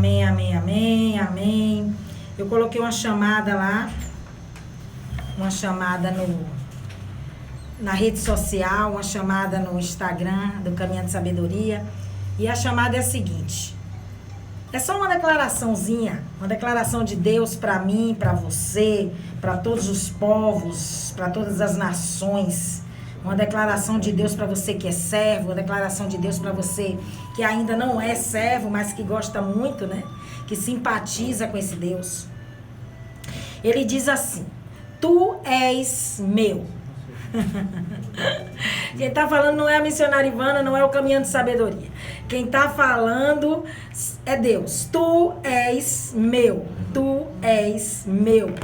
Amém, amém, amém, amém. Eu coloquei uma chamada lá, uma chamada na rede social, uma chamada no Instagram do Caminho de Sabedoria. E a chamada é a seguinte: é só uma declaraçãozinha, uma declaração de Deus para mim, para você, para todos os povos, para todas as nações. Uma declaração de Deus para você que é servo, uma declaração de Deus para você que ainda não é servo, mas que gosta muito, né? Que simpatiza com esse Deus. Ele diz assim: tu és meu. Quem está falando não é a missionária Ivana, não é o Caminho de Sabedoria. Quem está falando é Deus. Tu és meu. Tu és meu.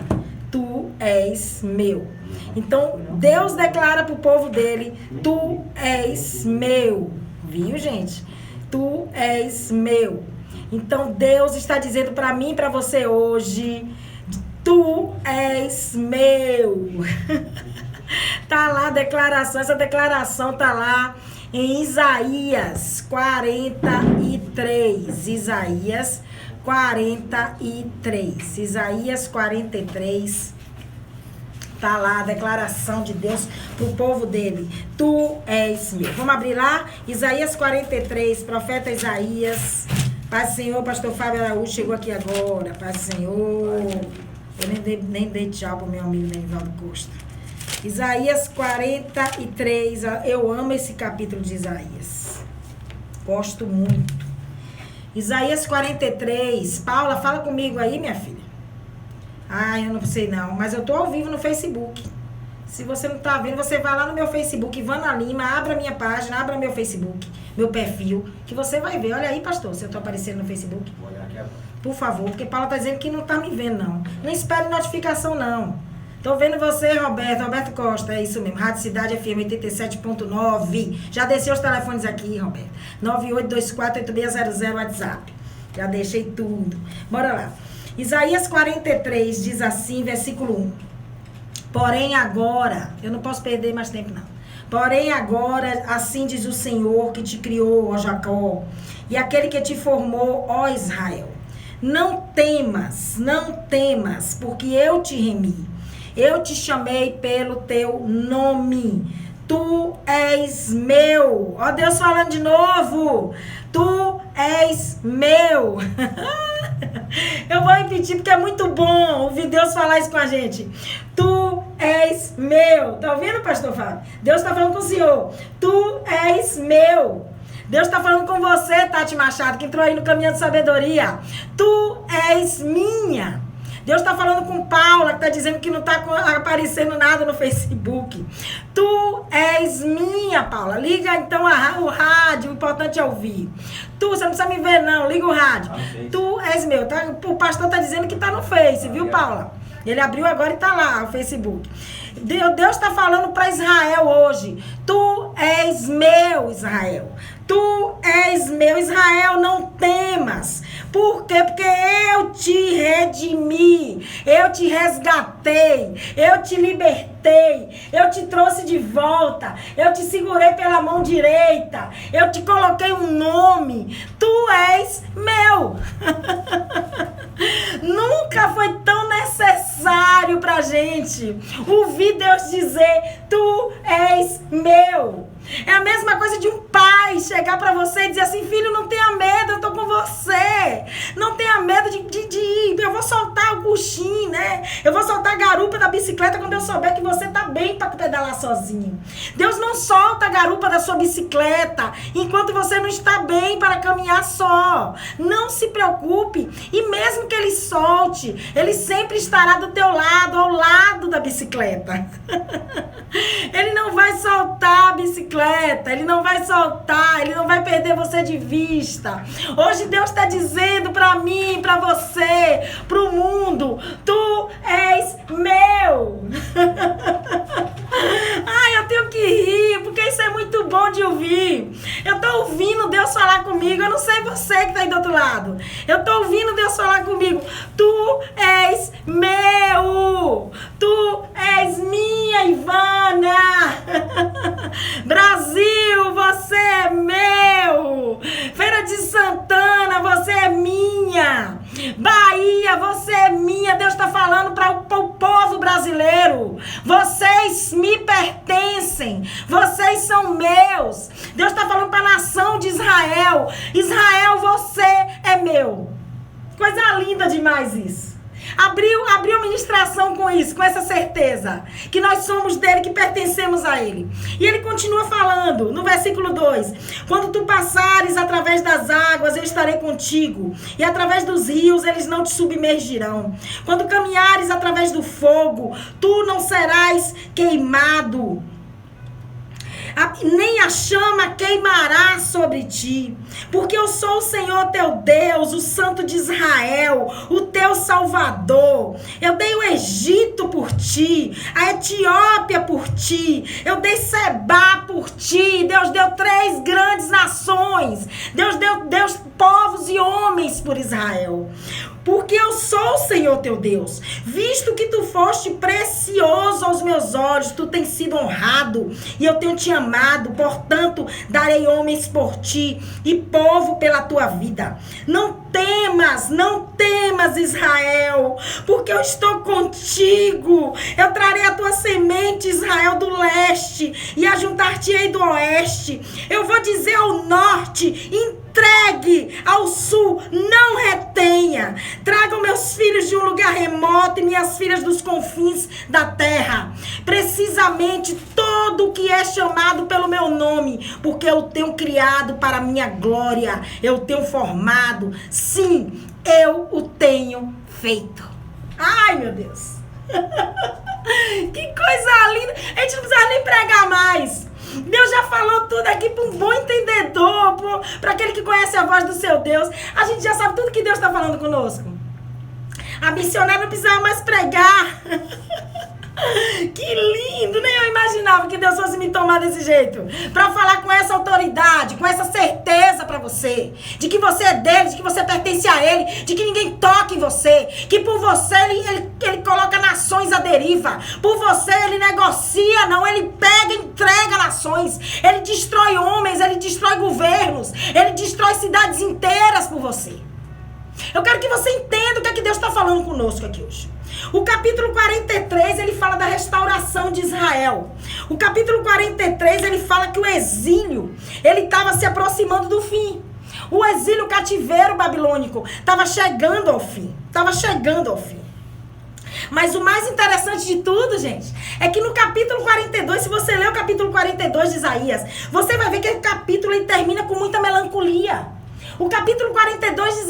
Tu és meu. Então, Deus declara para o povo dele: tu és meu. Viu, gente? Tu és meu. Então, Deus está dizendo para mim e para você hoje: tu és meu. Tá lá a declaração, essa declaração tá lá em Isaías 43. Isaías 43. Isaías 43. Tá lá a declaração de Deus pro povo dele: tu és meu. Vamos abrir lá? Isaías 43, profeta Isaías. Paz do Senhor, pastor Fábio Araújo chegou aqui agora. Paz do Senhor. Eu nem dei tchau pro meu amigo Neivaldo Costa. Isaías 43, eu amo esse capítulo de Isaías. Gosto muito. Isaías 43, Paula, fala comigo aí, minha filha. Eu não sei não, mas eu tô ao vivo no Facebook. Se você não tá vendo, você vai lá no meu Facebook, Ivana Lima, abra minha página, abra meu Facebook, meu perfil, que você vai ver. Olha aí, pastor, se eu tô aparecendo no Facebook. Vou olhar aqui agora. Por favor, porque Paula tá dizendo que não tá me vendo, não. Não espere notificação, não. Tô vendo você, Roberto Costa, é isso mesmo. Rádio Cidade FM 87.9. Já desceu os telefones aqui, Roberto. 98248600 WhatsApp. Já deixei tudo. Bora lá. Isaías 43 diz assim, versículo 1. Porém agora, eu não posso perder mais tempo não. Porém agora, assim diz o Senhor que te criou, ó Jacó, e aquele que te formou, ó Israel. Não temas, porque eu te remi. Eu te chamei pelo teu nome. Tu és meu. Ó Deus falando de novo. Tu és meu. Eu vou repetir porque é muito bom ouvir Deus falar isso com a gente. Tu és meu. Tá ouvindo, pastor Fábio? Deus está falando com o senhor. Tu és meu. Deus está falando com você, Tati Machado, que entrou aí no Caminho de Sabedoria. Tu és minha. Deus está falando com Paula, que está dizendo que não está aparecendo nada no Facebook. Tu és minha, Paula. Liga então o rádio, o importante é ouvir. Você não precisa me ver não, liga o rádio. Tu és meu. Tá? O pastor está dizendo que está no Face, viu, Paula? Ele abriu agora e está lá, o Facebook. Deus está falando para Israel hoje. Tu és meu, Israel. Tu és meu, Israel, não temas. Por quê? Porque eu te redimi, eu te resgatei, eu te libertei, eu te trouxe de volta, eu te segurei pela mão direita, eu te coloquei um nome. Tu és meu. Nunca foi tão necessário pra gente ouvir Deus dizer: tu és meu. É a mesma coisa de um pai chegar pra você e dizer assim: filho, não tenha medo, eu tô com você. Não tenha medo de ir. Eu vou soltar o coxim, né? Eu vou soltar a garupa da bicicleta quando eu souber que você tá bem pra pedalar sozinho. Deus não solta a garupa da sua bicicleta enquanto você não está bem para caminhar só. Não se preocupe. E mesmo que ele solte, ele sempre estará do teu lado, ao lado da bicicleta. Ele não vai soltar a bicicleta, ele não vai soltar, ele não vai perder você de vista. Hoje Deus está dizendo para mim, para você, para o mundo: tu és meu. Ai, eu tenho que rir, porque isso é muito bom de ouvir. Eu tô ouvindo Deus falar comigo. Eu não sei você que tá aí do outro lado. Eu tô ouvindo Deus falar comigo. Tu és meu. Tu és minha, Ivana. Brasil, você é meu. Feira de Santana, você é minha. Bahia, você é minha. Deus está falando para o povo brasileiro. Vocês me pertencem. Vocês são meus. Deus está falando para a nação de Israel. Israel, você é meu. Coisa linda demais isso. Abriu a ministração com isso, com essa certeza. Que nós somos dele, que pertencemos a ele. E ele continua falando, no versículo 2. Quando tu passares através das águas, eu estarei contigo. E através dos rios, eles não te submergirão. Quando caminhares através do fogo, tu não serás queimado. Nem a chama queimará sobre ti, porque eu sou o Senhor teu Deus, o Santo de Israel, o teu Salvador. Eu dei o Egito por ti, a Etiópia por ti, eu dei Sebá por ti. Deus deu 3 grandes nações, Deus deu povos e homens por Israel. Porque eu sou o Senhor teu Deus. Visto que tu foste precioso aos meus olhos, tu tens sido honrado, e eu tenho te amado, portanto, darei homens por ti, e povo pela tua vida. Não temas, Israel, porque eu estou contigo. Eu trarei a tua semente, Israel, do leste, e ajuntar-te-ei do oeste. Eu vou dizer ao norte, entregue, ao sul, não retenha. Tragam meus filhos de um lugar remoto e minhas filhas dos confins da terra. Precisamente todo o que é chamado pelo meu nome, porque eu tenho criado para a minha glória, eu tenho formado. Sim, eu o tenho feito. Ai, meu Deus. Que coisa linda. A gente não precisa nem pregar mais. Deus já falou tudo aqui para um bom entendedor, para aquele que conhece a voz do seu Deus. A gente já sabe tudo que Deus está falando conosco. A missionária não precisava mais pregar. Que lindo, nem eu imaginava que Deus fosse me tomar desse jeito, para falar com essa autoridade, com essa certeza para você, de que você é dele, de que você pertence a ele, de que ninguém toca em você, que por você ele coloca nações à deriva, por você ele negocia, não, ele pega e entrega nações, ele destrói homens, ele destrói governos, ele destrói cidades inteiras por você. Eu quero que você entenda o que é que Deus está falando conosco aqui hoje. O capítulo 43, ele fala da restauração de Israel. O capítulo 43, ele fala que o exílio, ele estava se aproximando do fim. O exílio, o cativeiro babilônico, estava chegando ao fim. Mas o mais interessante de tudo, gente, é que no capítulo 42, se você ler o capítulo 42 de Isaías, você vai ver que o capítulo ele termina com muita melancolia. O capítulo 42 de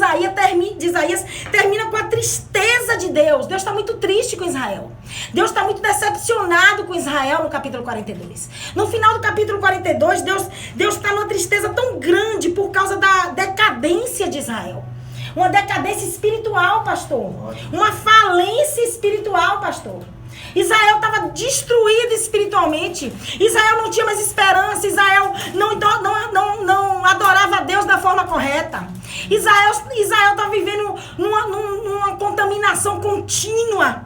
Isaías termina com a tristeza de Deus. Deus está muito triste com Israel. Deus está muito decepcionado com Israel no capítulo 42. No final do capítulo 42, Deus está numa tristeza tão grande por causa da decadência de Israel. Uma decadência espiritual, pastor. Uma falência espiritual, pastor. Israel estava destruído espiritualmente. Israel não tinha mais esperança. Israel não adorava a Deus da forma correta. Israel estava vivendo numa contaminação contínua.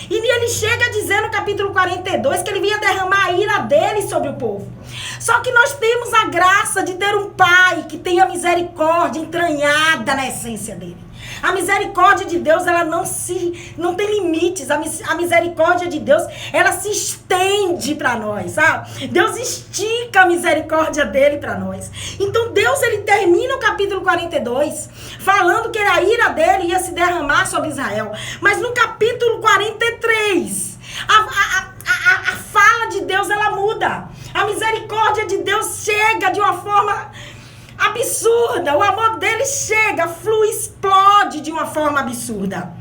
E ele chega a dizer no capítulo 42 que ele vinha derramar a ira dele sobre o povo. Só que nós temos a graça de ter um pai que tem a misericórdia entranhada na essência dele. A misericórdia de Deus, ela não tem limites. A misericórdia de Deus, ela se estende para nós, sabe? Deus estica a misericórdia dele para nós. Então Deus, ele termina o capítulo 42 falando que a ira dele ia se derramar sobre Israel. Mas no capítulo 43, a fala de Deus, ela muda. A misericórdia de Deus chega de uma forma absurda. O amor dele chega, flui, explode de uma forma absurda.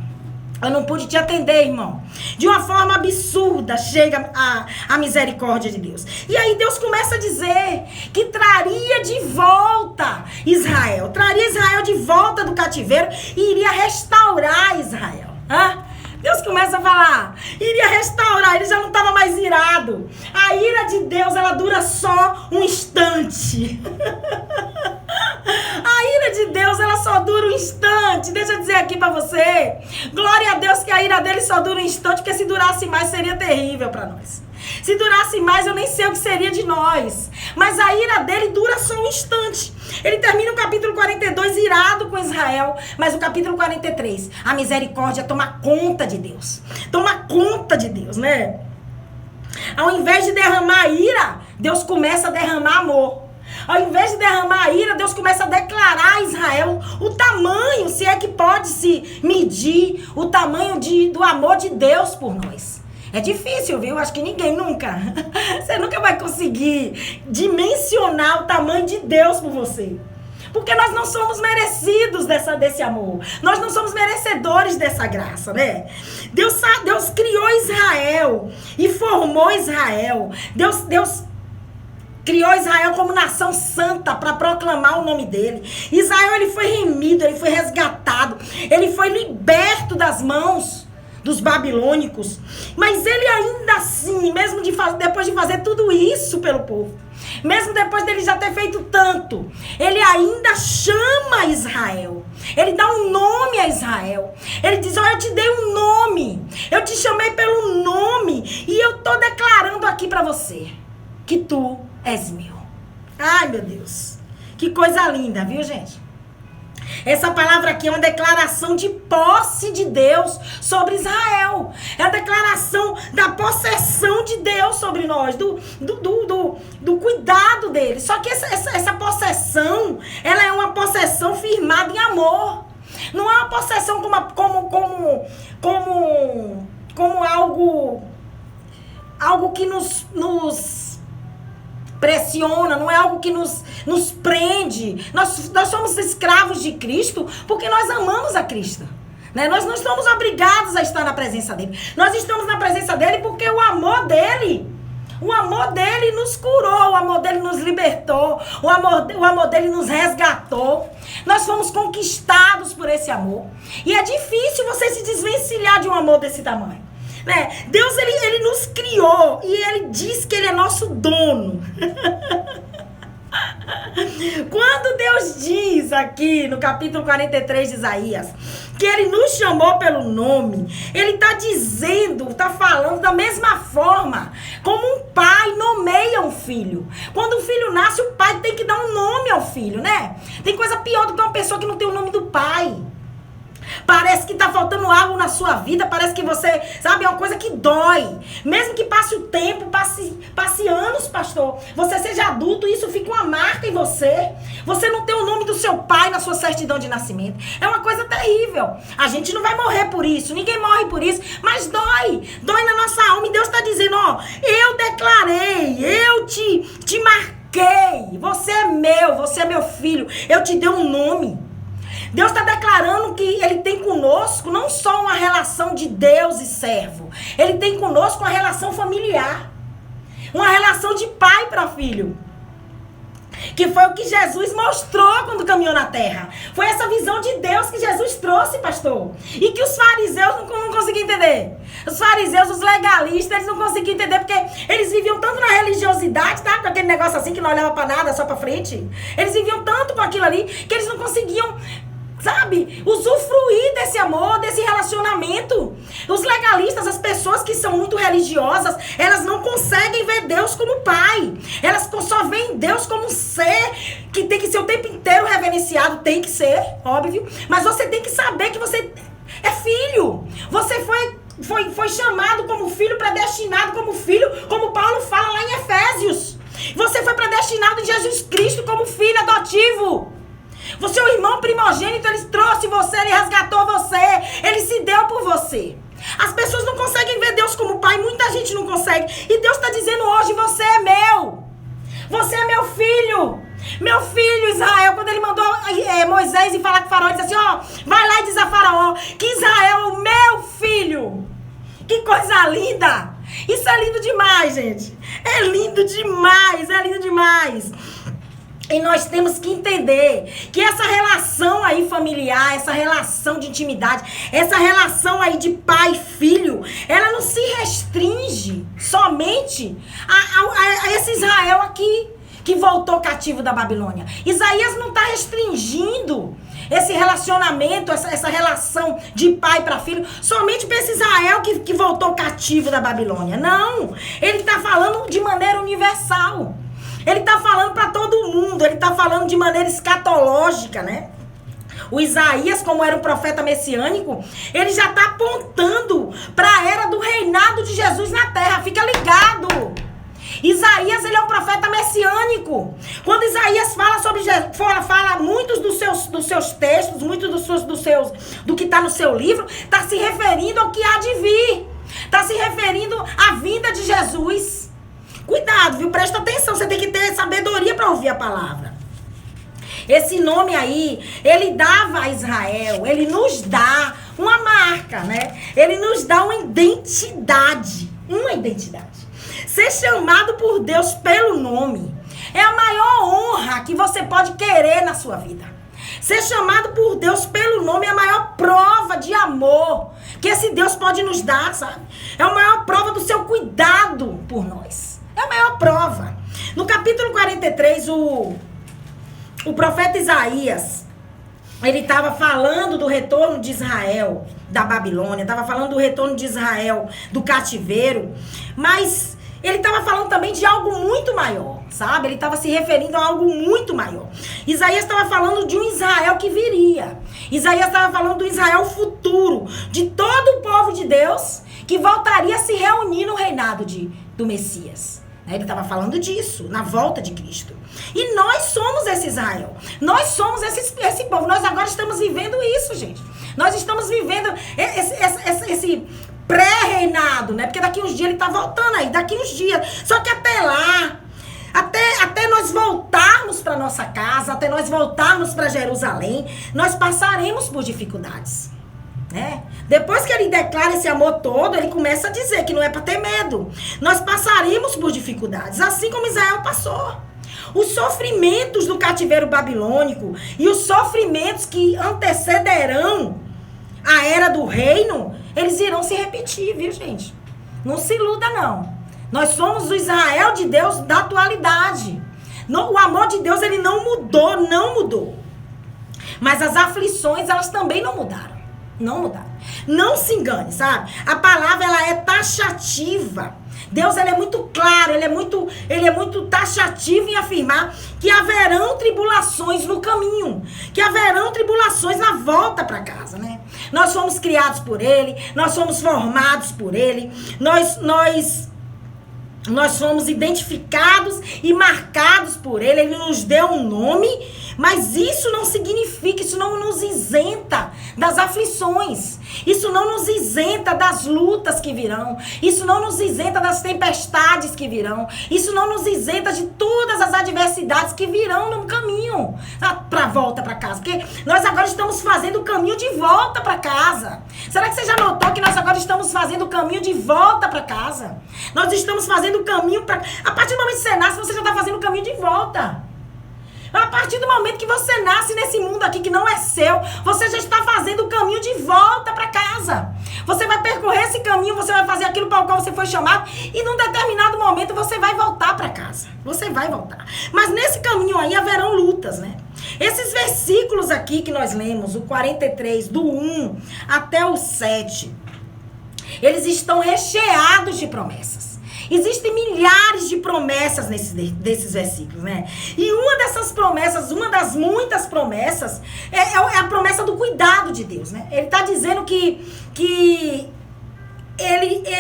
Eu não pude te atender, irmão. De uma forma absurda chega a misericórdia de Deus. E aí Deus começa a dizer que traria de volta Israel. Traria Israel de volta do cativeiro e iria restaurar Israel. Deus começa a falar, iria restaurar, ele já não estava mais irado. A ira de Deus, ela dura só um instante. A ira de Deus, ela só dura um instante. Deixa eu dizer aqui pra você, glória a Deus que a ira dele só dura um instante, porque se durasse mais seria terrível para nós. Se durasse mais, eu nem sei o que seria de nós. Mas a ira dele dura só um instante. Ele termina o capítulo 42 irado com Israel. Mas o capítulo 43, a misericórdia toma conta de Deus. Toma conta de Deus, né? Ao invés de derramar ira, Deus começa a derramar amor. Ao invés de derramar a ira, Deus começa a declarar a Israel o tamanho, se é que pode se medir, o tamanho do amor de Deus por nós. É difícil, viu? Acho que ninguém nunca. Você nunca vai conseguir dimensionar o tamanho de Deus por você. Porque nós não somos merecidos desse amor. Nós não somos merecedores dessa graça, né? Deus criou Israel e formou Israel. Deus criou Israel como nação santa para proclamar o nome dele. Israel, ele foi remido, ele foi resgatado, ele foi liberto das mãos dos babilônicos. Mas ele ainda assim, mesmo depois de fazer tudo isso pelo povo, mesmo depois dele já ter feito tanto, ele ainda chama Israel. Ele dá um nome a Israel. Ele diz, eu te dei um nome, eu te chamei pelo nome, e eu tô declarando aqui para você que tu és meu. Ai, meu Deus. Que coisa linda, viu, gente? Essa palavra aqui é uma declaração de posse de Deus sobre Israel. É a declaração da possessão de Deus sobre nós, do cuidado dele. Só que essa possessão, ela é uma possessão firmada em amor. Não é uma possessão como algo que nos pressiona, não é algo que nos prende. Nós somos escravos de Cristo porque nós amamos a Cristo, né? Nós não estamos obrigados a estar na presença dele. Nós estamos na presença dele porque o amor dele nos curou, o amor dele nos libertou, o amor dele nos resgatou. Nós fomos conquistados por esse amor. E é difícil você se desvencilhar de um amor desse tamanho, né? Deus, ele nos criou e ele diz que ele é nosso dono. Quando Deus diz aqui no capítulo 43 de Isaías que ele nos chamou pelo nome, ele está falando da mesma forma como um pai nomeia um filho. Quando um filho nasce, o pai tem que dar um nome ao filho, né? Tem coisa pior do que uma pessoa que não tem o nome do pai. Parece que tá faltando algo na sua vida, parece que você, sabe, é uma coisa que dói. Mesmo que passe o tempo, passe anos, pastor, você seja adulto, isso fica uma marca em você. Você não tem o nome do seu pai na sua certidão de nascimento. É uma coisa terrível. A gente não vai morrer por isso, ninguém morre por isso, mas dói na nossa alma. E Deus está dizendo, ó, eu declarei, eu te marquei, você é meu filho, eu te dei um nome. Deus está declarando que ele tem conosco não só uma relação de Deus e servo. Ele tem conosco uma relação familiar. Uma relação de pai para filho. Que foi o que Jesus mostrou quando caminhou na terra. Foi essa visão de Deus que Jesus trouxe, pastor. E que os fariseus não conseguiam entender. Os fariseus, os legalistas, eles não conseguiam entender porque eles viviam tanto na religiosidade, tá? Com aquele negócio assim que não olhava para nada, só para frente. Eles viviam tanto com aquilo ali que eles não conseguiam, sabe, usufruir desse amor, desse relacionamento. Os legalistas, as pessoas que são muito religiosas, elas não conseguem ver Deus como pai. Elas só veem Deus como um ser que tem que ser o tempo inteiro reverenciado. Tem que ser, óbvio. Mas você tem que saber que você é filho. Você foi chamado como filho, predestinado como filho, como Paulo fala lá em Efésios. Você foi predestinado em Jesus Cristo como filho adotivo. Você é o irmão primogênito, ele trouxe você, ele resgatou você, ele se deu por você. As pessoas não conseguem ver Deus como pai, muita gente não consegue. E Deus está dizendo hoje, você é meu. Você é meu filho. Meu filho Israel, quando ele mandou Moisés ir falar com o faraó, ele disse assim, ó, vai lá e diz a faraó que Israel é o meu filho. Que coisa linda. Isso é lindo demais, gente. É lindo demais, é lindo demais. E nós temos que entender que essa relação aí familiar, essa relação de intimidade, essa relação aí de pai e filho, ela não se restringe somente a esse Israel aqui que voltou cativo da Babilônia. Isaías não está restringindo esse relacionamento, essa relação de pai para filho, somente para esse Israel que voltou cativo da Babilônia. Não, ele está falando de maneira universal. Ele está falando para todo mundo, ele está falando de maneira escatológica, né? O Isaías, como era um profeta messiânico, ele já está apontando para a era do reinado de Jesus na terra. Fica ligado. Isaías, ele é um profeta messiânico. Quando Isaías fala sobre Jesus, fala muitos dos seus textos, muitos do que está no seu livro, está se referindo ao que há de vir. Está se referindo à vinda de Jesus. Cuidado, viu? Presta atenção, você tem que ter sabedoria para ouvir a palavra. Esse nome aí, ele dava a Israel, ele nos dá uma marca, né? Ele nos dá uma identidade. Ser chamado por Deus pelo nome é a maior honra que você pode querer na sua vida. Ser chamado por Deus pelo nome é a maior prova de amor que esse Deus pode nos dar, sabe? É a maior prova do seu cuidado por nós. É a maior prova. No capítulo 43, o profeta Isaías, ele estava falando do retorno de Israel da Babilônia, estava falando do retorno de Israel do cativeiro, mas ele estava falando também de algo muito maior, sabe? Ele estava se referindo a algo muito maior. Isaías estava falando de um Israel que viria. Isaías estava falando do Israel futuro, de todo o povo de Deus que voltaria a se reunir no reinado do Messias. Ele estava falando disso, na volta de Cristo. E nós somos esse Israel. Nós somos esse povo. Nós agora estamos vivendo isso, gente. Nós estamos vivendo esse pré-reinado, né? Porque daqui uns dias ele está voltando aí, daqui uns dias. Só que até lá, até nós voltarmos para nossa casa, até nós voltarmos para Jerusalém, nós passaremos por dificuldades. Né? Depois que ele declara esse amor todo, ele começa a dizer que não é para ter medo. Nós passaremos por dificuldades, assim como Israel passou. Os sofrimentos do cativeiro babilônico e os sofrimentos que antecederão a era do reino, eles irão se repetir, viu, gente? Não se iluda, não. Nós somos o Israel de Deus da atualidade. O amor de Deus, ele não mudou. Mas as aflições, elas também não mudaram. Não se engane, sabe? A palavra, ela é taxativa. Deus, ele é muito claro, ele é muito taxativo em afirmar que haverão tribulações no caminho, que haverão tribulações na volta para casa, né? Nós fomos criados por ele, nós fomos formados por ele, nós fomos identificados e marcados por ele, ele nos deu um nome, mas isso não significa, isso não nos isenta das aflições, isso não nos isenta das lutas que virão, isso não nos isenta das tempestades que virão, isso não nos isenta de todas as adversidades que virão no caminho para volta para casa, porque nós agora estamos fazendo o caminho de volta para casa. Será que você já notou que nós agora estamos fazendo o caminho de volta para casa? Nós estamos fazendo o caminho para... A partir do momento que você nasce, você já está fazendo o caminho de volta. A partir do momento que você nasce nesse mundo aqui que não é seu, você já está fazendo o caminho de volta para casa. Você vai percorrer esse caminho, você vai fazer aquilo para o qual você foi chamado e num determinado momento você vai voltar para casa. Você vai voltar. Mas nesse caminho aí haverão lutas, né? Esses versículos aqui que nós lemos, o 43, do 1 até o 7, eles estão recheados de promessas. Existem milhares de promessas desses versículos, né? E uma dessas promessas, uma das muitas promessas, é a promessa do cuidado de Deus, né? Ele está dizendo que ele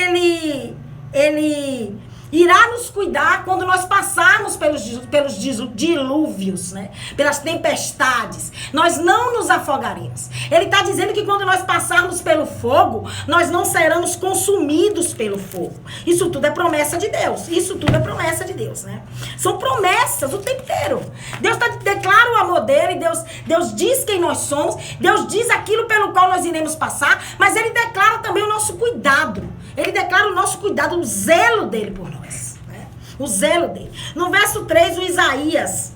irá nos cuidar quando nós passarmos pelos dilúvios, né? Pelas tempestades. Nós não nos afogaremos. Ele está dizendo que quando nós passarmos pelo fogo, nós não seremos consumidos pelo fogo. Isso tudo é promessa de Deus. Isso tudo é promessa de Deus, né? São promessas o tempo inteiro. Deus declara o amor dele, Deus diz quem nós somos, Deus diz aquilo pelo qual nós iremos passar, mas ele declara também o nosso cuidado. Ele declara o nosso cuidado, o zelo dele por nós. Né? O zelo dele. No verso 3, o Isaías,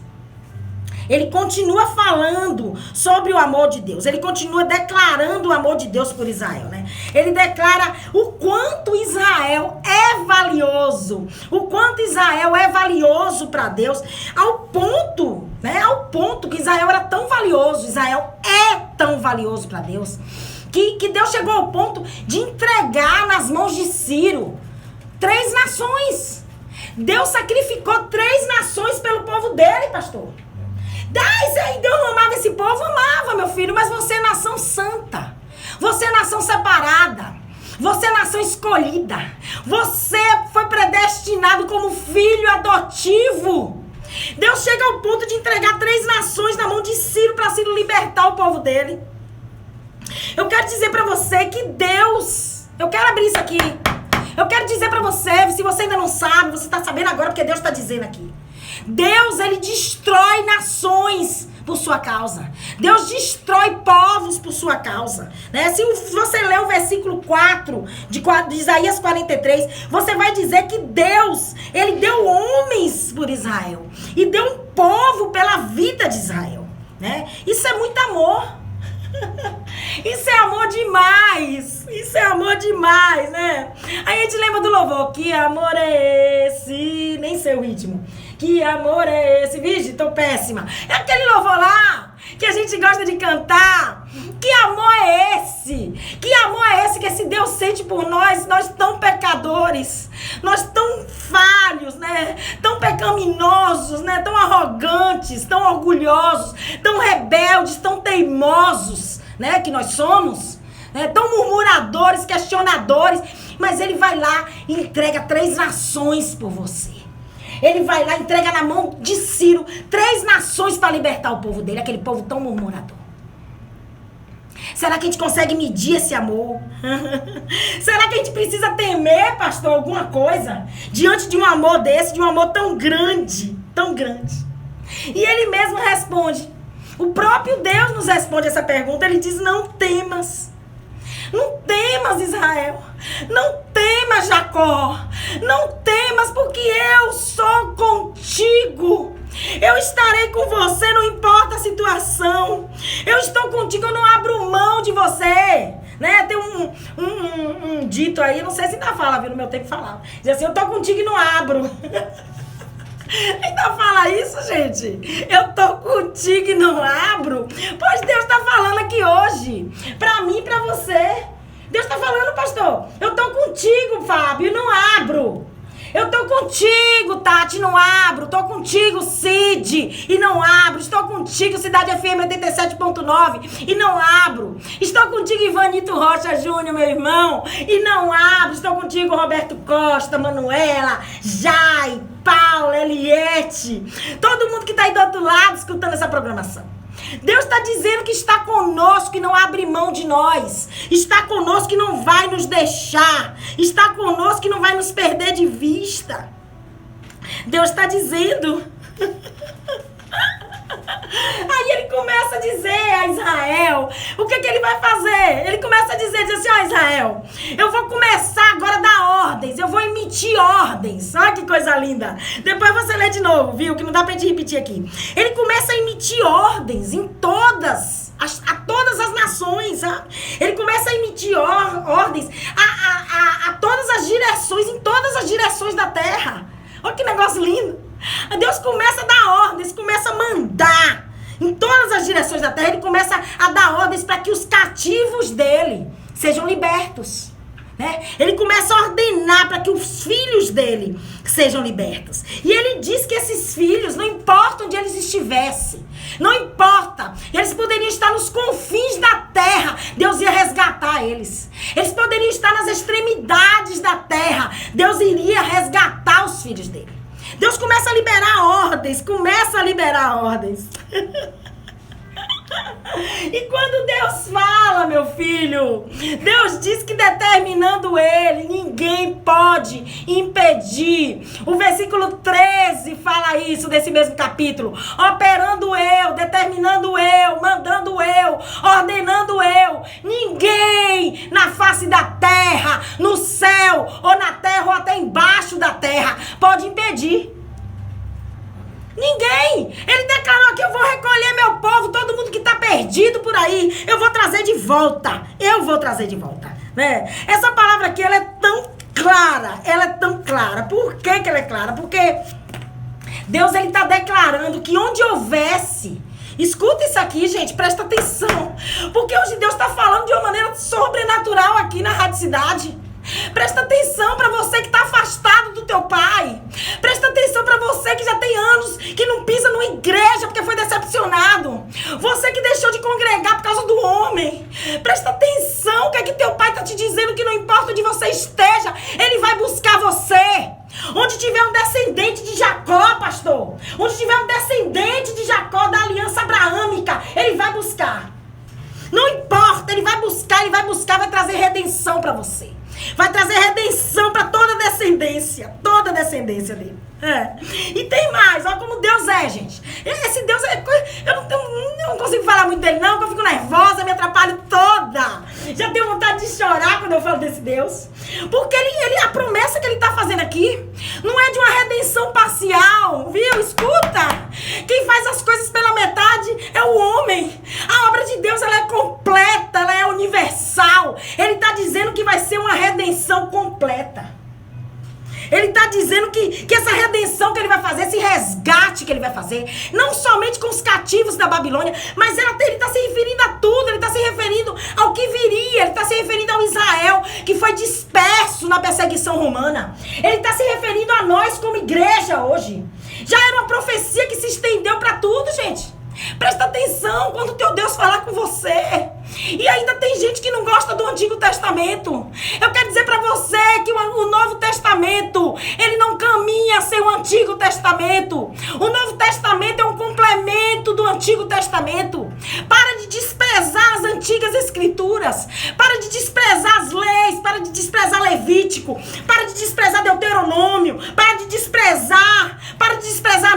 Ele continua falando sobre o amor de Deus. Ele continua declarando o amor de Deus por Israel, né? Ele declara o quanto Israel é valioso. O quanto Israel é valioso para Deus. Ao ponto, né? Ao ponto que Israel era tão valioso. Israel é tão valioso para Deus. Que Deus chegou ao ponto de entregar nas mãos de Ciro 3 nações. Deus sacrificou 3 nações pelo povo dele, pastor. Deus não amava esse povo? Amava, meu filho, mas você é nação santa. Você é nação separada. Você é nação escolhida. Você foi predestinado como filho adotivo. Deus chega ao ponto de entregar 3 nações na mão de Ciro para Ciro libertar o povo dele. Eu quero dizer para você que Deus... Eu quero abrir isso aqui. Eu quero dizer para você, se você ainda não sabe, você está sabendo agora porque Deus está dizendo aqui. Deus, ele destrói nações por sua causa. Deus destrói povos por sua causa. Né? Se você ler o versículo 4 de Isaías 43, você vai dizer que Deus, ele deu homens por Israel. E deu um povo pela vida de Israel. Né? Isso é muito amor. Isso é amor demais. Isso é amor demais, né? Aí a gente lembra do louvor. Que amor é esse? Nem sei o ritmo. Que amor é esse? Vixe, tô péssima. É aquele louvor lá que a gente gosta de cantar. Que amor é esse? Que amor é esse que esse Deus sente por nós? Nós tão pecadores. Nós tão falhos, né? Tão pecaminosos, né? Tão arrogantes, tão orgulhosos, tão rebeldes, tão teimosos, né? Que nós somos. Né? Tão murmuradores, questionadores. Mas ele vai lá e entrega 3 nações por você. Ele vai lá e entrega na mão de Ciro 3 nações para libertar o povo dele. Aquele povo tão murmurador. Será que a gente consegue medir esse amor? Será que a gente precisa temer, pastor, alguma coisa? Diante de um amor desse, de um amor tão grande, tão grande. E ele mesmo responde. O próprio Deus nos responde essa pergunta. Ele diz, não temas. Não temas, Israel. Não temas, Jacó. Não temas, porque eu sou contigo. Eu estarei com você, não importa a situação. Eu estou contigo, eu não abro mão de você. Né? Tem um dito aí, não sei se ainda fala, viu? No meu tempo falava. Diz assim, eu tô contigo e não abro. Ainda fala isso, gente? Eu tô contigo e não abro? Pois Deus tá falando aqui hoje. Pra mim e pra você. Deus tá falando, pastor. Eu tô contigo, Fábio, e não abro. Eu tô contigo, Tati, não abro. Tô contigo, Cid, e não abro. Estou contigo, Cidade FM 87.9, e não abro. Estou contigo, Ivanito Rocha Júnior, meu irmão, e não abro. Estou contigo, Roberto Costa, Manuela, Jai, Paula, Eliette. Todo mundo que tá aí do outro lado escutando essa programação. Deus está dizendo que está conosco, que não abre mão de nós. Está conosco, que não vai nos deixar. Está conosco, que não vai nos perder de vista. Deus está dizendo. Aí ele começa a dizer a Israel, o que ele vai fazer? Ele começa a dizer assim, ó Israel, eu vou começar agora a dar ordens, eu vou emitir ordens. Olha que coisa linda. Depois você lê de novo, viu? Que não dá pra gente repetir aqui. Ele começa a emitir ordens em todas as nações, sabe? Ele começa a emitir ordens a todas as direções, em todas as direções da terra. Olha que negócio lindo. Deus começa a dar ordens, começa a mandar em todas as direções da terra. Ele começa a dar ordens para que os cativos dele sejam libertos, né? Ele começa a ordenar para que os filhos dele sejam libertos. E ele diz que esses filhos, não importa onde eles estivessem, não importa, eles poderiam estar nos confins da terra, Deus ia resgatar eles. Eles poderiam estar nas extremidades da terra, Deus iria resgatar os filhos dele. Deus começa a liberar ordens, E quando Deus fala, meu filho, Deus diz que determinando ele, ninguém pode impedir. O versículo 13 fala isso, desse mesmo capítulo. Operando eu, determinando eu, mandando eu, ordenando eu. Ninguém na face da terra, no céu, ou na terra, ou até embaixo da terra, pode impedir. Ninguém. Ele declarou que eu vou volta. Eu vou trazer de volta, né? Essa palavra aqui, ela é tão clara. Ela é tão clara. Por que que ela é clara? Porque Deus, ele está declarando que onde houvesse... Escuta isso aqui, gente, presta atenção. Porque hoje Deus está falando de uma maneira sobrenatural aqui na Rádio Cidade. Presta atenção para você que está afastado do teu pai. Presta atenção para você que já tem anos que não pisa numa igreja porque foi decepcionado. Você que deixou de congregar por causa do homem. Presta atenção, o que é que teu pai está te dizendo, que não importa onde você esteja, ele vai buscar você. Onde tiver um descendente de Jacó, pastor, onde tiver um descendente de Jacó da aliança abraâmica, ele vai buscar. Não importa, ele vai buscar, vai trazer redenção para você. Vai trazer redenção para toda a descendência dele. E tem mais, olha como Deus é, gente. Esse Deus é... Eu não consigo falar muito dele, não, porque eu fico nervosa, me atrapalho toda. Já tenho vontade de chorar quando eu falo desse Deus. Porque a promessa que ele está fazendo aqui não é de uma redenção parcial, viu? Escuta! Quem faz as coisas pela metade é o homem. A obra de Deus, ela é completa, ela é universal. Ele está dizendo que vai ser uma redenção completa. Ele está dizendo que essa redenção que ele vai fazer, esse resgate que ele vai fazer, não somente com os cativos da Babilônia, mas ele está se referindo a tudo, ele está se referindo ao que viria, ele está se referindo ao Israel que foi disperso na perseguição romana. Ele está se referindo a nós como igreja hoje. Já era uma profecia que se estendeu para tudo, gente. Presta atenção quando o teu Deus falar com você. E ainda tem gente que não gosta do Antigo Testamento. Eu quero dizer para você que o Novo Testamento, ele não caminha sem o Antigo Testamento. O Novo Testamento é um complemento do Antigo Testamento. Para de desprezar as antigas escrituras. Para de desprezar as leis. Para de desprezar Levítico. Para de desprezar Deuteronômio. Para de desprezar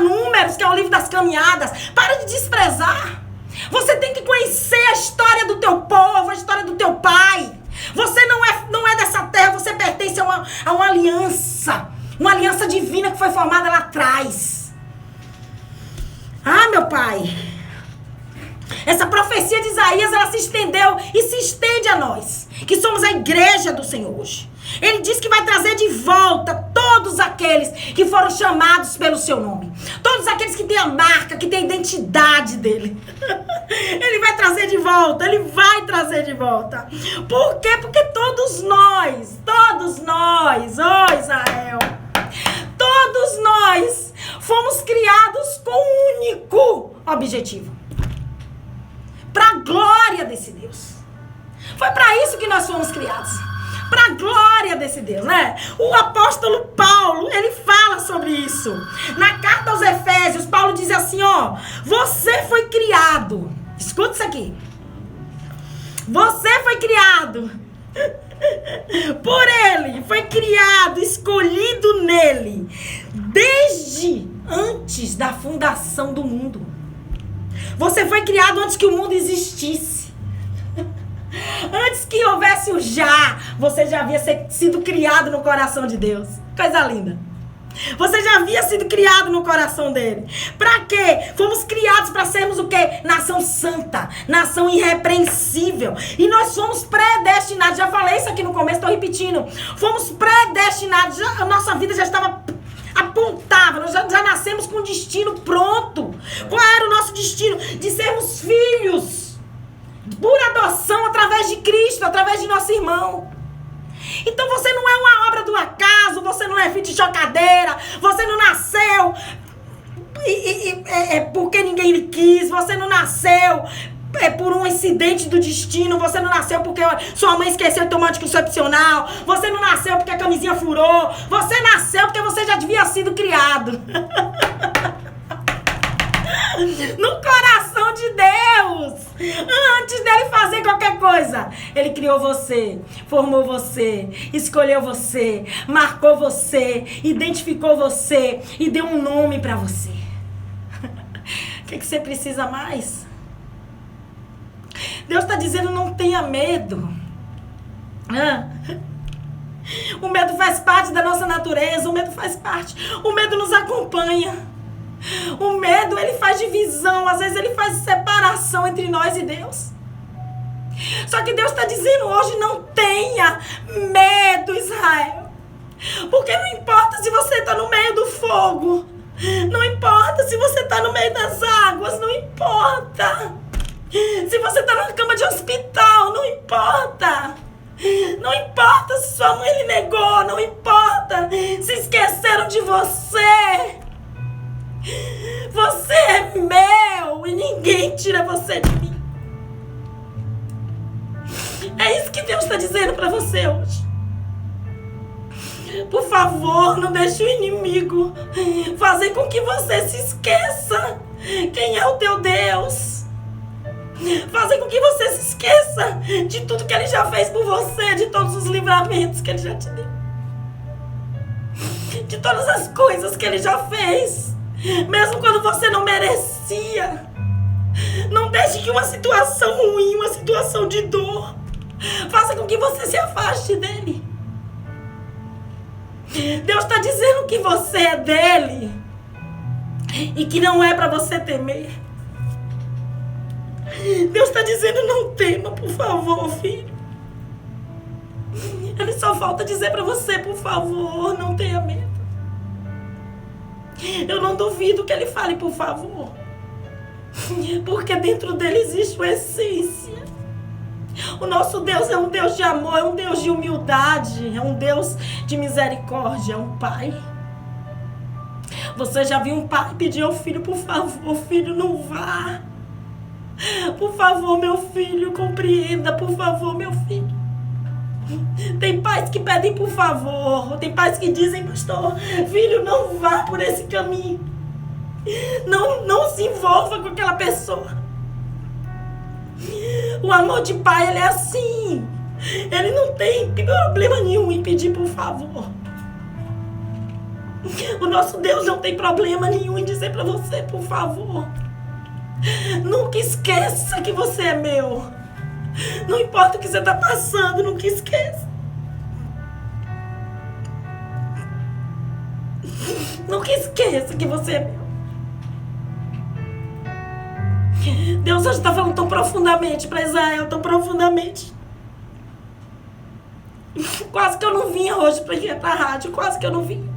Números, que é o livro das caminhadas. Para de desprezar. Você tem que conhecer a história do teu povo, a história do teu pai. Você não é dessa terra, você pertence a uma aliança divina que foi formada lá atrás. Ah, meu pai, essa profecia de Isaías, ela se estendeu e se estende a nós, que somos a igreja do Senhor hoje. Ele diz que vai trazer de volta todos aqueles que foram chamados pelo seu nome. Todos aqueles que têm a marca, que têm a identidade dele. Ele vai trazer de volta, ele vai trazer de volta. Por quê? Porque todos nós, ó Israel, todos nós fomos criados com um único objetivo. Para a glória desse Deus. Foi para isso que nós fomos criados. Para a glória desse Deus, né? O apóstolo Paulo, ele fala sobre isso. Na carta aos Efésios, Paulo diz assim, ó. Você foi criado. Escuta isso aqui. Você foi criado por ele. Foi criado, escolhido nele. Desde antes da fundação do mundo. Você foi criado antes que o mundo existisse. Antes que houvesse o já, você já havia sido criado no coração de Deus. Coisa linda. Você já havia sido criado no coração dele. Pra quê? Fomos criados para sermos o quê? Nação santa, nação irrepreensível. E nós somos predestinados. Já falei isso aqui no começo, estou repetindo. Fomos predestinados. A nossa vida já estava apontada. Nós já nascemos com o destino pronto. Qual era o nosso destino? De sermos filhos. Por adoção através de Cristo, através de nosso irmão. Então você não é uma obra do acaso, você não é filho de chocadeira, você não nasceu porque ninguém lhe quis, você não nasceu por um incidente do destino, você não nasceu porque sua mãe esqueceu de tomar anticoncepcional, você não nasceu porque a camisinha furou, você nasceu porque você já devia sido criado. No coração de Deus. Antes dele fazer qualquer coisa, ele criou você, formou você, escolheu você, marcou você, identificou você e deu um nome pra você. O que você precisa mais? Deus está dizendo, não tenha medo. O medo faz parte da nossa natureza, o medo faz parte, o medo nos acompanha. O medo, ele faz divisão, às vezes ele faz separação entre nós e Deus. Só que Deus está dizendo hoje, não tenha medo, Israel. Porque não importa se você está no meio do fogo. Não importa se você está no meio das águas. Não importa. Se você está numa cama de hospital. Não importa. Não importa se sua mãe lhe negou. Não importa se esqueceram de você. Você é meu e ninguém tira você de mim. É isso que Deus está dizendo para você hoje. Por favor, não deixe o inimigo fazer com que você se esqueça quem é o teu Deus. Fazer com que você se esqueça de tudo que Ele já fez por você, de todos os livramentos que Ele já te deu, de todas as coisas que Ele já fez, mesmo quando você não merecia. Não deixe que uma situação ruim, uma situação de dor, faça com que você se afaste dele. Deus está dizendo que você é dele e que não é para você temer. Deus está dizendo, não tema, por favor, filho. Ele só falta dizer para você, por favor, não tenha medo. Eu não duvido que ele fale, por favor, porque dentro dele existe uma essência. O nosso Deus é um Deus de amor, é um Deus de humildade, é um Deus de misericórdia, é um pai. Você já viu um pai pedir ao filho, por favor, filho, não vá. Por favor, meu filho, compreenda, por favor, meu filho. Tem pais que pedem por favor, tem pais que dizem, pastor, filho, não vá por esse caminho. Não se envolva com aquela pessoa. O amor de pai, ele é assim. Ele não tem problema nenhum em pedir por favor. O nosso Deus não tem problema nenhum em dizer para você, por favor. Nunca esqueça que você é meu. Não importa o que você está passando, nunca esqueça. Nunca esqueça que você é meu. Deus hoje está falando tão profundamente para Israel, tão profundamente. Quase que eu não vinha hoje para ir para a rádio, quase que eu não vinha.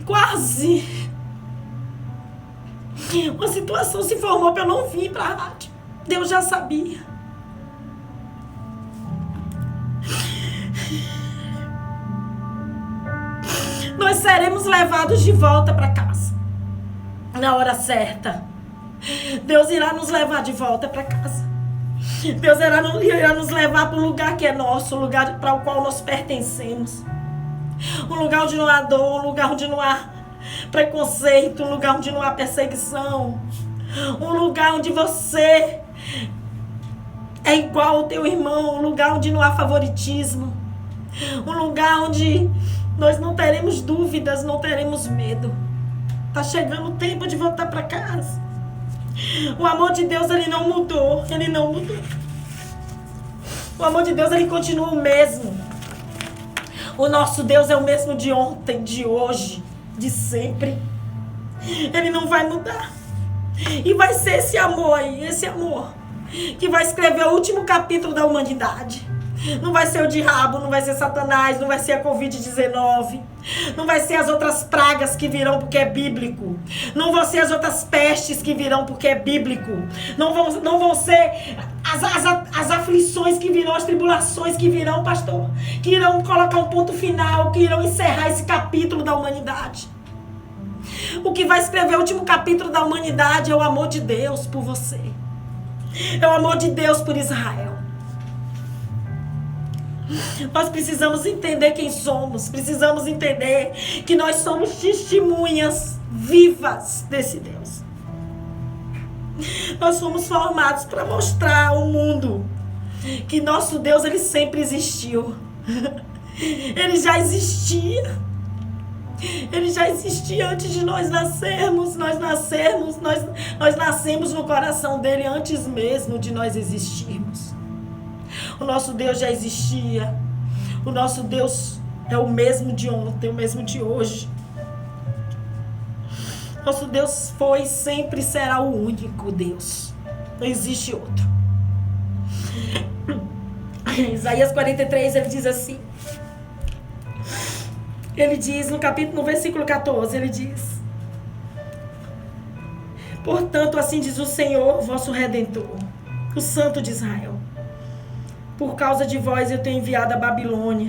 Quase. Uma situação se formou para eu não vir para a rádio. Deus já sabia. Nós seremos levados de volta para casa. Na hora certa. Deus irá nos levar de volta para casa. Deus irá nos levar para um lugar que é nosso, um lugar para o qual nós pertencemos. Um lugar onde não há dor, um lugar onde não há preconceito, um lugar onde não há perseguição. Um lugar onde você é igual ao teu irmão, um lugar onde não há favoritismo. Um lugar onde nós não teremos dúvidas, não teremos medo. Está chegando o tempo de voltar para casa. O amor de Deus, ele não mudou. Ele não mudou. O amor de Deus, ele continua o mesmo. O nosso Deus é o mesmo de ontem, de hoje, de sempre. Ele não vai mudar. E vai ser esse amor aí, esse amor, que vai escrever o último capítulo da humanidade. Não vai ser o diabo, não vai ser Satanás, não vai ser a Covid-19. Não vai ser as outras pragas que virão porque é bíblico. Não vão ser as outras pestes que virão porque é bíblico. Não vão ser as aflições que virão, as tribulações que virão, pastor. Que irão colocar um ponto final, que irão encerrar esse capítulo da humanidade. O que vai escrever o último capítulo da humanidade é o amor de Deus por você. É o amor de Deus por Israel. Nós precisamos entender quem somos. Precisamos entender que nós somos testemunhas vivas desse Deus. Nós fomos formados para mostrar ao mundo que nosso Deus, ele sempre existiu. Ele já existia. Ele já existia antes de nós nascermos. Nós nascemos no coração dele antes mesmo de nós existirmos. O nosso Deus já existia. O nosso Deus é o mesmo de ontem, o mesmo de hoje. Nosso Deus foi, sempre será o único Deus. Não existe outro. Isaías 43, ele diz assim. Ele diz no versículo 14, ele diz: portanto, assim diz o Senhor, vosso Redentor, o Santo de Israel. Por causa de vós eu tenho enviado a Babilônia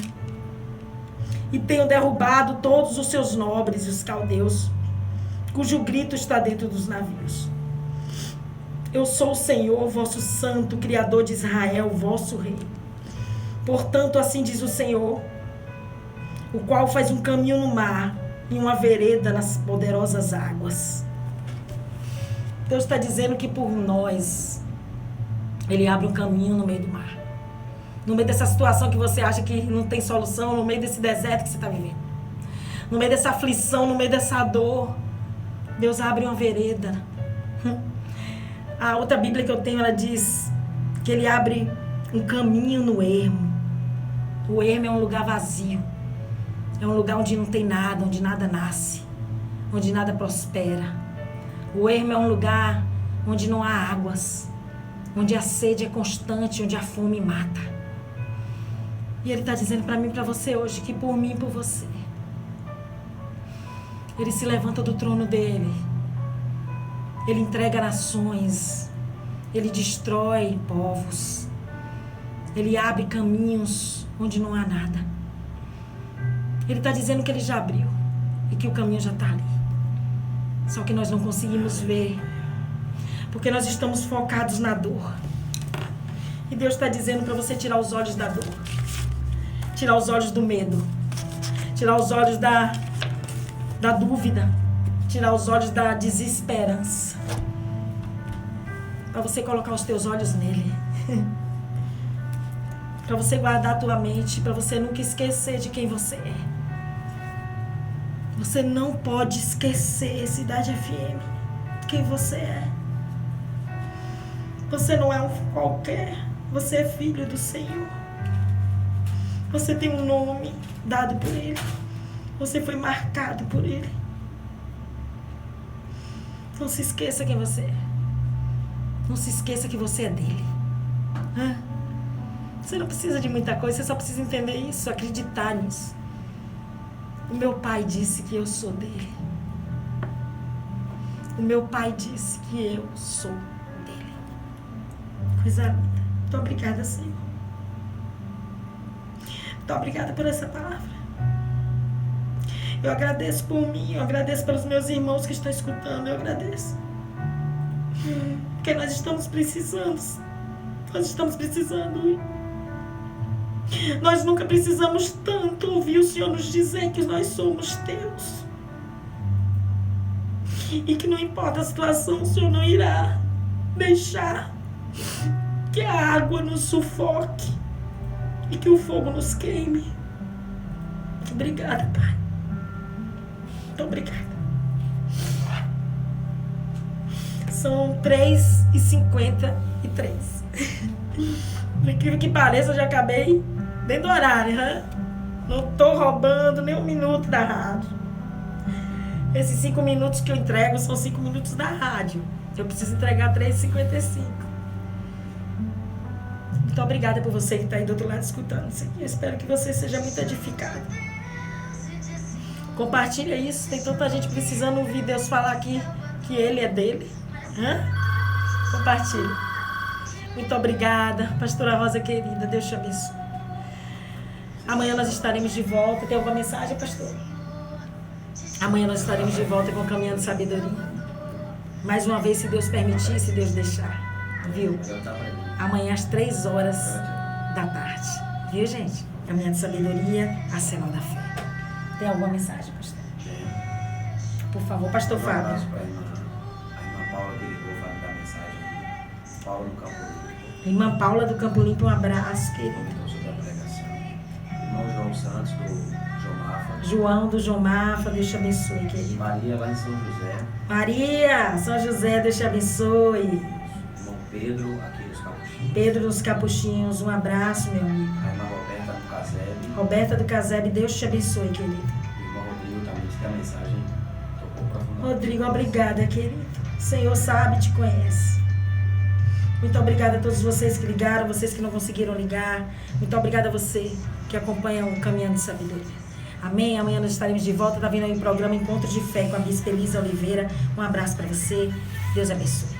e tenho derrubado todos os seus nobres e os caldeus, cujo grito está dentro dos navios. Eu sou o Senhor, vosso Santo, Criador de Israel, vosso Rei. Portanto, assim diz o Senhor, o qual faz um caminho no mar e uma vereda nas poderosas águas. Deus está dizendo que por nós, Ele abre um caminho no meio do mar. No meio dessa situação que você acha que não tem solução, no meio desse deserto que você está vivendo. No meio dessa aflição, no meio dessa dor, Deus abre uma vereda. A outra Bíblia que eu tenho, ela diz que Ele abre um caminho no ermo. O ermo é um lugar vazio. É um lugar onde não tem nada, onde nada nasce, onde nada prospera. O ermo é um lugar onde não há águas, onde a sede é constante, onde a fome mata. E Ele está dizendo para mim e para você hoje que por mim e por você, Ele se levanta do trono dEle. Ele entrega nações. Ele destrói povos. Ele abre caminhos onde não há nada. Ele está dizendo que Ele já abriu e que o caminho já está ali. Só que nós não conseguimos ver, porque nós estamos focados na dor. E Deus está dizendo para você tirar os olhos da dor, tirar os olhos do medo, tirar os olhos da dúvida, tirar os olhos da desesperança, para você colocar os teus olhos nele. Para você guardar a tua mente, para você nunca esquecer de quem você é. Você não pode esquecer, Cidade FM, quem você é. Você não é um qualquer, você é filho do Senhor. Você tem um nome dado por Ele. Você foi marcado por Ele. Não se esqueça quem você é. Não se esqueça que você é dele. Você não precisa de muita coisa, você só precisa entender isso, acreditar nisso. O meu pai disse que eu sou dele. O meu pai disse que eu sou dele. Coisa linda. Muito obrigada, Senhor. Muito obrigada por essa palavra. Eu agradeço por mim, eu agradeço pelos meus irmãos que estão escutando, eu agradeço. Porque nós estamos precisando. Nós estamos precisando. Nós nunca precisamos tanto ouvir o Senhor nos dizer que nós somos teus. E que não importa a situação, o Senhor não irá deixar que a água nos sufoque e que o fogo nos queime. Obrigada, Pai. Muito obrigada. São 3h53. Por incrível que pareça, eu já acabei dentro do horário, Não tô roubando nem um minuto da rádio. Esses 5 minutos que eu entrego são 5 minutos da rádio. Eu preciso entregar 3h55. Muito obrigada por você que está aí do outro lado escutando isso aqui. Eu espero que você seja muito edificado. Compartilha isso. Tem tanta gente precisando ouvir Deus falar aqui que Ele é dele. Compartilha. Muito obrigada, pastora Rosa querida. Deus te abençoe. Amanhã nós estaremos de volta. Tem alguma mensagem, pastor? Amanhã nós estaremos de volta com Caminhando Sabedoria. Mais uma vez, se Deus permitir, se Deus deixar. Viu? Amanhã às 3h da tarde. Viu, gente? Caminhando Sabedoria, a Semana da Fé. Tem alguma mensagem, pastor? Por favor, pastor Fábio. A irmã Paula que ligou falando da mensagem. Paula do Campo Limpo. Irmã Paula do Campo Limpo, um abraço, querido. Sobre a pregação. Irmão João Santos do João Mafa. João do João Mafa, Deus te abençoe, querido. Maria lá em São José. Maria, São José, Deus te abençoe. Irmão Pedro aqui dos Capuchinhos. Pedro dos Capuchinhos, um abraço, meu amigo. A irmã Roberta do Casebe. Roberta do Casebe, Deus te abençoe, querido. Irmão Rodrigo também disse que a mensagem tocou profundamente. Rodrigo, obrigada, querido. O Senhor sabe e te conhece. Muito obrigada a todos vocês que ligaram, vocês que não conseguiram ligar. Muito obrigada a você que acompanha o Caminhando de Sabedoria. Amém? Amanhã nós estaremos de volta. Tá vindo aí o programa Encontro de Fé com a Bispa Elisa Oliveira. Um abraço para você. Deus abençoe.